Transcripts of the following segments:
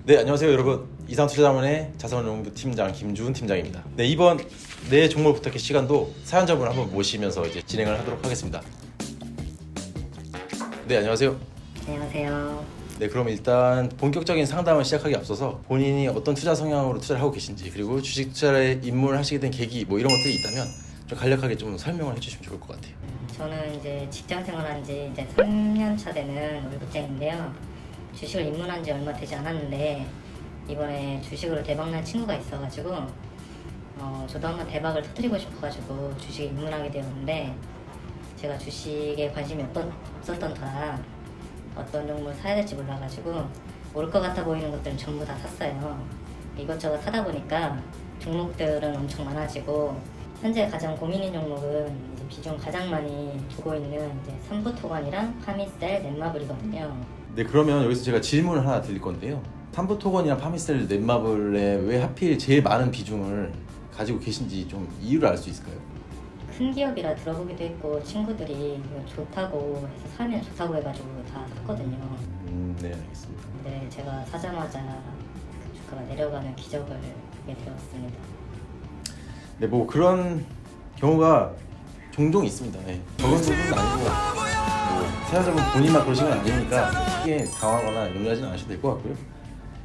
네, 안녕하세요 여러분. 이상투자자문의 자산운용부 팀장 김주훈 팀장입니다. 네, 이번 내 종목을 부탁해 시간도 사연자분을 한번 모시면서 이제 진행을 하도록 하겠습니다. 네, 안녕하세요. 안녕하세요. 네, 그럼 일단 본격적인 상담을 시작하기 앞서서 본인이 어떤 투자 성향으로 투자를 하고 계신지, 그리고 주식 투자에 입문을 하시게 된 계기 뭐 이런 것들이 있다면 좀 간략하게 좀 설명을 해주시면 좋을 것 같아요. 저는 이제 직장 생활한 지 이제 3년 차 되는 월급쟁인데요. 주식을 입문한 지 얼마 되지 않았는데 이번에 주식으로 대박난 친구가 있어가지고 저도 한번 대박을 터뜨리고 싶어가지고 주식에 입문하게 되었는데, 제가 주식에 관심이 없었던 터라 어떤 종목을 사야 될지 몰라가지고 올 것 같아 보이는 것들은 전부 다 샀어요. 이것저것 사다 보니까 종목들은 엄청 많아지고, 현재 가장 고민인 종목은 이제 비중 가장 많이 두고 있는 이제 삼부토건이랑 파미셀, 넷마블이거든요. 네, 그러면 여기서 제가 질문을 하나 드릴 건데요. 삼부토건이나 파미셀, 넷마블에 왜 하필 제일 많은 비중을 가지고 계신지 좀 이유를 알 수 있을까요? 큰 기업이라 들어보기도 했고, 친구들이 이거 좋다고 해서 사면 좋다고 해가지고 다 샀거든요. 네, 알겠습니다. 근데 제가 사자마자 그 주가가 내려가는 기적을 보게 되었습니다. 네, 뭐 그런 경우가 종종 있습니다. 네. 적은 부분은 아니고 사연자분 본인만 그러신 건 아니니까 크게 당황하거나 염려하지는 않으셔도 될 것 같고요.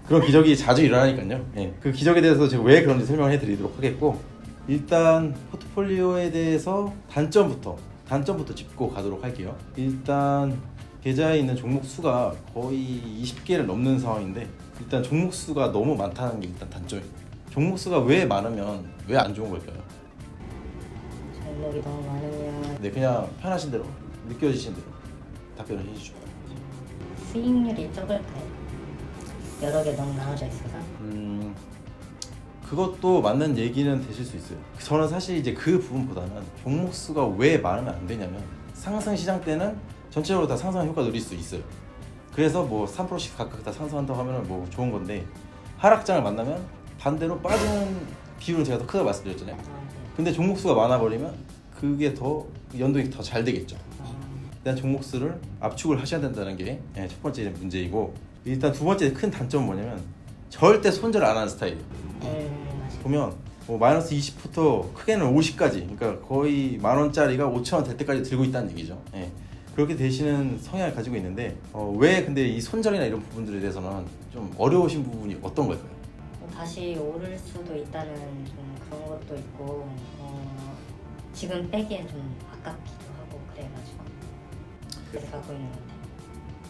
그런 기적이 자주 일어나니까요. 네. 그 기적에 대해서 제가 왜 그런지 설명해 드리도록 하겠고, 일단 포트폴리오에 대해서 단점부터 짚고 가도록 할게요. 일단 계좌에 있는 종목 수가 거의 20개를 넘는 상황인데, 일단 종목 수가 너무 많다는 게 일단 단점이에요. 종목 수가 왜 많으면 왜 안 좋은 걸까요? 종목이 너무 많으면 네, 그냥 편하신 대로 느껴지신 대로 답변을 해주시죠. 수익률이 적을까요? 여러 개 너무 나눠져 있어서. 그것도 맞는 얘기는 되실 수 있어요. 저는 사실 이제 그 부분보다는 종목 수가 왜 많으면 안 되냐면, 상승 시장 때는 전체적으로 다 상승 효과 누릴 수 있어요. 그래서 뭐 3%씩 각각 다 상승한다고 하면 뭐 좋은 건데, 하락장을 만나면 반대로 빠지는 비율은 제가 더 크다고 말씀드렸잖아요. 근데 종목 수가 많아버리면 그게 더 연동이 더 잘 되겠죠. 일단 종목 수를 압축을 하셔야 된다는 게 첫 번째 문제이고, 일단 두 번째 큰 단점은 뭐냐면 절대 손절 안 하는 스타일이에요. 맞아요. 보면 뭐 마이너스 20부터 크게는 50까지, 그러니까 거의 10,000원짜리가 5,000원 될 때까지 들고 있다는 얘기죠. 그렇게 되시는 성향을 가지고 있는데, 왜 근데 이 손절이나 이런 부분들에 대해서는 좀 어려우신 부분이 어떤 걸까요? 다시 오를 수도 있다는 좀 그런 것도 있고, 지금 빼기엔 좀 아깝기도 하고 그래가지고 그래서 갖고 있는 것 같아요.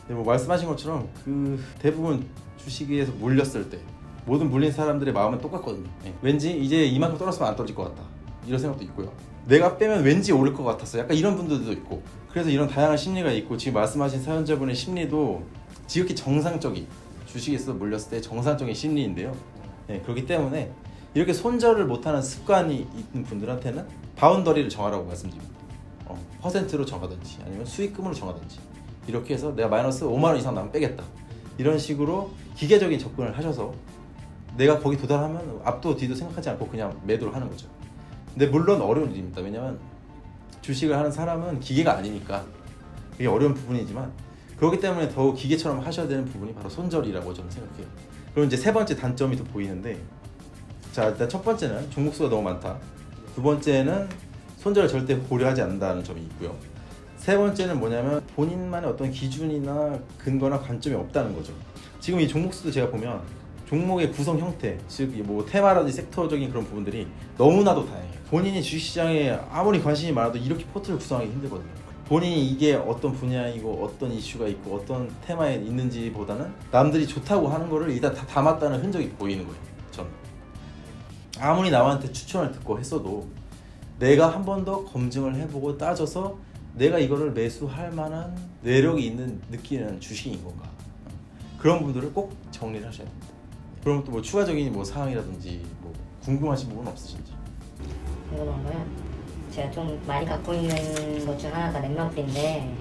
네, 뭐 말씀하신 것처럼 그 대부분 주식에서 물렸을 때 모든 물린 사람들의 마음은 똑같거든요. 왠지 이제 이만큼 떨어지면 안 떨어질 것 같다, 이런 생각도 있고요. 내가 빼면 왠지 오를 것 같았어, 약간 이런 분들도 있고. 그래서 이런 다양한 심리가 있고, 지금 말씀하신 사연자분의 심리도 지극히 정상적인, 주식에서 물렸을 때 정상적인 심리인데요. 그렇기 때문에 이렇게 손절을 못하는 습관이 있는 분들한테는 바운더리를 정하라고 말씀드립니다. 퍼센트로 정하든지 아니면 수익금으로 정하든지, 이렇게 해서 내가 마이너스 5만원 이상 나면 빼겠다, 이런 식으로 기계적인 접근을 하셔서 내가 거기 도달하면 앞도 뒤도 생각하지 않고 그냥 매도를 하는 거죠. 근데 물론 어려운 일입니다. 왜냐면 주식을 하는 사람은 기계가 아니니까 이게 어려운 부분이지만, 그렇기 때문에 더욱 기계처럼 하셔야 되는 부분이 바로 손절이라고 저는 생각해요. 그럼 이제 세 번째 단점이 또 보이는데, 자, 일단 첫 번째는 종목 수가 너무 많다, 두 번째는 손절을 절대 고려하지 않는다는 점이 있고요. 세 번째는 뭐냐면 본인만의 어떤 기준이나 근거나 관점이 없다는 거죠. 지금 이 종목 수도 제가 보면 종목의 구성 형태, 즉 뭐 테마라든지 섹터적인 그런 부분들이 너무나도 다양해요. 본인이 주식시장에 아무리 관심이 많아도 이렇게 포트를 구성하기 힘들거든요. 본인이 이게 어떤 분야이고 어떤 이슈가 있고 어떤 테마에 있는지보다는 남들이 좋다고 하는 거를 일단 다 담았다는 흔적이 보이는 거예요. 저는 아무리 남한테 추천을 듣고 했어도 내가 한 번 더 검증을 해보고 따져서 내가 이거를 매수할 만한 내력이 있는 느끼는 주식인 건가, 그런 분들을 꼭 정리를 하셔야 됩니다. 그럼 또 뭐 추가적인 뭐 사항이라든지 뭐 궁금하신 부분 없으신지? 궁금한 거요? 제가 좀 많이 갖고 있는 것 중 하나가 넷마블인데,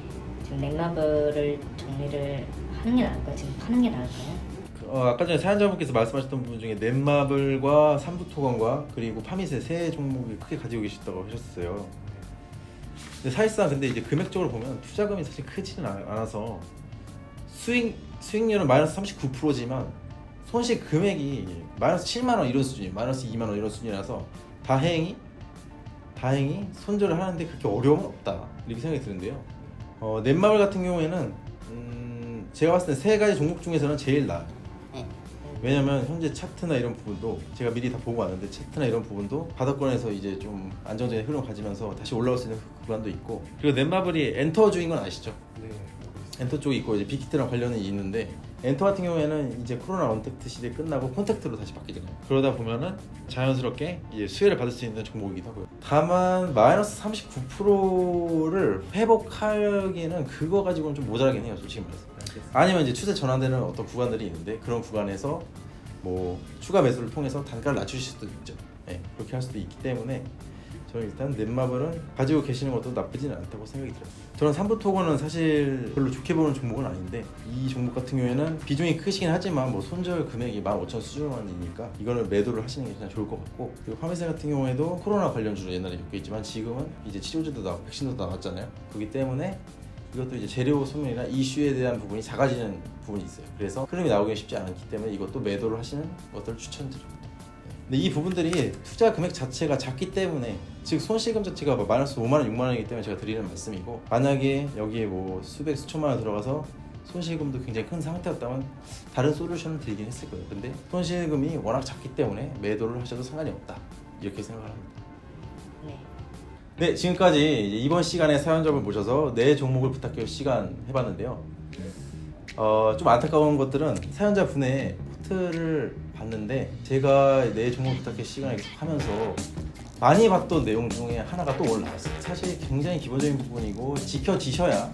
지금 넷마블을 정리를 하는 게 나을까요? 지금 파는 게 나을까요? 아까 전에 사연자분께서 말씀하셨던 부분 중에 넷마블과 삼부토건과 그리고 파미세 세 종목을 크게 가지고 계셨다고 하셨어요. 근데 사실상 근데 이제 금액적으로 보면 투자금이 사실 크지는 않아서 수익률은 마이너스 39%지만 손실 금액이 마이너스 7만 원 이런 수준이에요. 마이너스 2만 원 이런 수준이라서 다행히 손절을 하는데 그렇게 어려움은 없다 이렇게 생각이 드는데요. 넷마블 같은 경우에는 제가 봤을 때 세 가지 종목 중에서는 제일 나아요. 네. 왜냐면 현재 차트나 이런 부분도 제가 미리 다 보고 왔는데 차트나 이런 부분도 바닥권에서 이제 좀 안정적인 흐름 가지면서 다시 올라올 수 있는 구간도 있고, 그리고 넷마블이 엔터주인 건 아시죠? 네. 엔터 쪽이 있고 이제 빅히트랑 관련이 있는데, 엔터 같은 경우에는 이제 코로나 언택트 시대 끝나고 콘택트로 다시 바뀌잖아요. 그러다 보면은 자연스럽게 이제 수혜를 받을 수 있는 종목이기도 하고요. 다만 마이너스 39%를 회복하기에는 그거 가지고는 좀 모자라긴 해요, 솔직히 말해서. 아니면 이제 추세 전환되는 어떤 구간들이 있는데 그런 구간에서 뭐 추가 매수를 통해서 단가를 낮추실 수도 있죠. 네, 그렇게 할 수도 있기 때문에 저는 일단 넷마블은 가지고 계시는 것도 나쁘지는 않다고 생각이 들어요. 저는 삼부토건은 사실 별로 좋게 보는 종목은 아닌데, 이 종목 같은 경우에는 비중이 크시긴 하지만 뭐 손절 금액이 15,000 수준이니까 이거는 매도를 하시는 게 그냥 좋을 것 같고, 그리고 파메세 같은 경우에도 코로나 관련주로 옛날에 엮여있지만 지금은 이제 치료제도 나왔고 백신도 나왔잖아요. 그렇기 때문에 이것도 이제 재료 소멸이나 이슈에 대한 부분이 작아지는 부분이 있어요. 그래서 흐름이 나오기 쉽지 않기 때문에 이것도 매도를 하시는 것들을 추천드립니다. 근데 이 부분들이 투자 금액 자체가 작기 때문에, 즉 손실금 자체가 마이너스 5만 원, 6만 원이기 때문에 제가 드리는 말씀이고, 만약에 여기에 뭐 수백, 수천만 원 들어가서 손실금도 굉장히 큰 상태였다면 다른 솔루션을 드리긴 했을 거예요. 근데 손실금이 워낙 작기 때문에 매도를 하셔도 상관이 없다, 이렇게 생각을 합니다. 네. 네, 지금까지 이번 시간에 사연자분 모셔서 네 종목을 부탁해요 시간 해봤는데요. 좀 안타까운 것들은 사연자분의 포트를 봤는데 제가 네 종목 부탁해 시간을 계속 하면서 많이 봤던 내용 중에 하나가 또 오늘 나왔어요. 사실 굉장히 기본적인 부분이고 지켜지셔야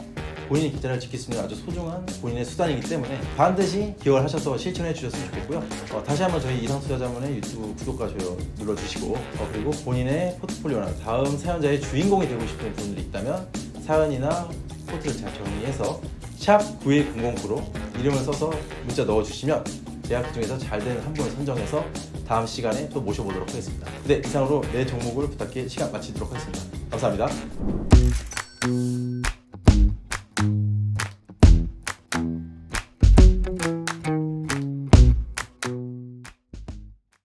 본인의 기자를 지킬 수 있는 아주 소중한 본인의 수단이기 때문에 반드시 기억을 하셔서 실천해 주셨으면 좋겠고요. 다시 한번 저희 이상투자자문의 유튜브 구독과 좋아요 눌러주시고, 그리고 본인의 포트폴리오나 다음 사연자의 주인공이 되고 싶은 분들이 있다면 사연이나 포트를 잘 정리해서 샵 91009로 이름을 써서 문자 넣어주시면 제가 그 중에서 잘 되는 한 분을 선정해서 다음 시간에 또 모셔보도록 하겠습니다. 네, 이상으로 내 종목을 부탁해 시간 마치도록 하겠습니다. 감사합니다.